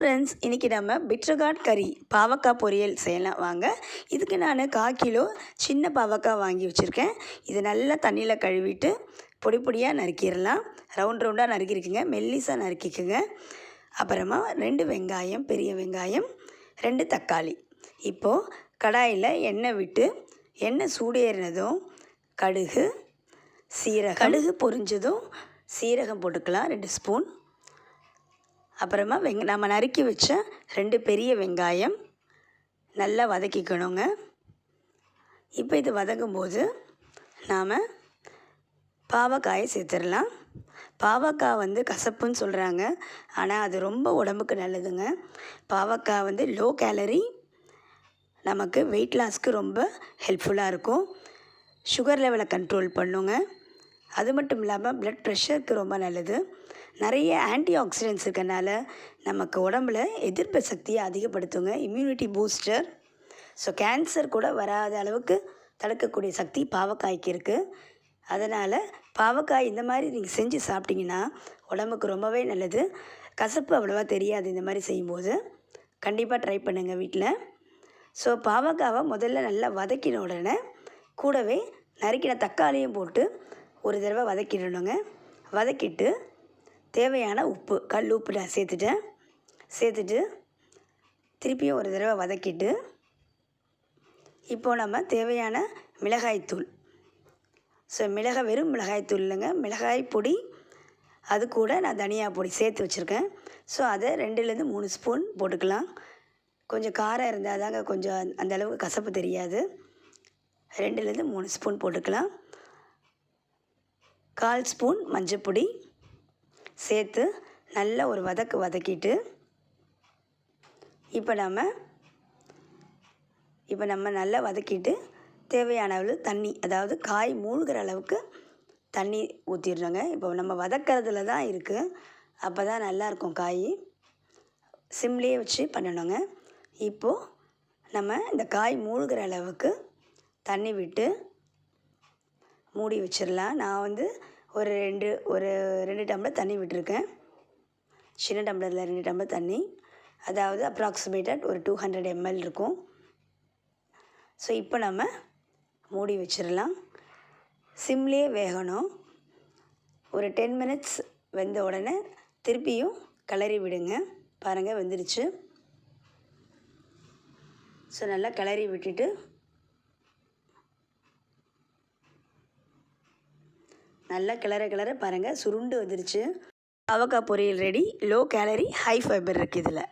Friends, இன்றைக்கி நம்ம பிட்ரூட் கறி பாவக்காய் பொரியல் செய்யலாம் வாங்க. இதுக்கு நான் 1/4 கிலோ சின்ன பாவக்காய் வாங்கி வச்சுருக்கேன். இது நல்லா தண்ணியில் கழுவிட்டு பொடி பொடியாக நறுக்கிடலாம். ரவுண்ட் ரவுண்டாக நறுக்கிஇருக்குங்க, மெல்லிசாக நறுக்கிக்குங்க. அப்புறமா 2 வெங்காயம், பெரிய வெங்காயம், 2 தக்காளி. இப்போது கடாயில் எண்ணெய் விட்டு எண்ணெய் சூடேறினதும் கடுகு, சீரகம், கடுகு பொரிஞ்சதும் சீரகம் போட்டுக்கலாம் 2 ஸ்பூன். அப்புறமா நம்ம நறுக்கி வச்ச 2 பெரிய வெங்காயம் நல்லா வதக்கிக்கணுங்க. இப்போ இது வதங்கும்போது நாம் பாவக்காயை சேர்த்துடலாம். பாவக்காய் கசப்புன்னு சொல்கிறாங்க, ஆனால் அது ரொம்ப உடம்புக்கு நல்லதுங்க. பாவக்காய் லோ கேலரி, நமக்கு வெயிட் லாஸ்க்கு ரொம்ப ஹெல்ப்ஃபுல்லாக இருக்கும். சுகர் லெவலை கண்ட்ரோல் பண்ணுங்க. அது மட்டும் இல்லாமல் ப்ளட் ப்ரெஷருக்கு ரொம்ப நல்லது. நிறைய ஆன்டி ஆக்சிடென்ட்ஸ் இருக்கனால நமக்கு உடம்புல எதிர்ப்பு சக்தியை அதிகப்படுத்துங்க, இம்யூனிட்டி பூஸ்டர். ஸோ கேன்சர் கூட வராத அளவுக்கு தடுக்கக்கூடிய சக்தி பாவக்காய்க்கு இருக்குது. அதனால் பாவக்காய் இந்த மாதிரி நீங்கள் செஞ்சு சாப்பிட்டிங்கன்னா உடம்புக்கு ரொம்பவே நல்லது. கசப்பு அவ்வளோவா தெரியாது. இந்த மாதிரி செய்யும்போது கண்டிப்பாக ட்ரை பண்ணுங்கள் வீட்டில். ஸோ பாவக்காவை முதல்ல நல்லா வதக்கின உடனே கூடவே நறுக்கின தக்காளியும் போட்டு ஒரு தடவை வதக்கிடணுங்க. வதக்கிட்டு தேவையான உப்பு, கல் உப்பு நான் சேர்த்துட்டு திருப்பியும் ஒரு தடவை வதக்கிட்டு இப்போது நம்ம தேவையான மிளகாய்த்தூள், ஸோ வெறும் மிளகாய்த்தூள் இல்லைங்க, மிளகாய் பொடி, அது கூட நான் தனியா பொடி சேர்த்து வச்சுருக்கேன். ஸோ அதை 2லேருந்து 3 ஸ்பூன் போட்டுக்கலாம். கொஞ்சம் காரம் இருந்தால் தாங்க கொஞ்சம் அந்தளவுக்கு கசப்பு தெரியாது. 2லேருந்து 3 ஸ்பூன் போட்டுக்கலாம். 1/4 ஸ்பூன் மஞ்சப்பொடி சேர்த்து நல்லா ஒரு வதக்கிட்டு இப்போ நம்ம நல்லா வதக்கிட்டு தேவையான அளவு தண்ணி, அதாவது காய் மூழ்கிற அளவுக்கு தண்ணி ஊற்றிடுறோங்க. இப்போ நம்ம வதக்கிறதுல தான் இருக்குது, அப்போ தான் நல்லாயிருக்கும். காய் சிம்லேயே வச்சு பண்ணணுங்க. இப்போது நம்ம இந்த காய் மூழ்கிற அளவுக்கு தண்ணி விட்டு மூடி வச்சிடலாம். நான் ஒரு 2 டம்ளர் தண்ணி விட்டுருக்கேன். சின்ன டம்ளரில் 2 டம்ளர் தண்ணி, அதாவது அப்ராக்சிமேட்டட் ஒரு 200 ml இருக்கும். ஸோ இப்போ நம்ம மூடி வச்சிடலாம். சிம்லேயே வேகணும். ஒரு 10 மினிட்ஸ் வெந்த உடனே திருப்பியும் கிளறி விடுங்க. பாருங்கள், வெந்துருச்சு. ஸோ நல்லா கிளறி விட்டுட்டு நல்லா கிளற பாருங்கள், சுருண்டு வந்துருச்சு. பாவக்காய் பொரியல் ready. Low calorie, high fibre இருக்குது இதில்.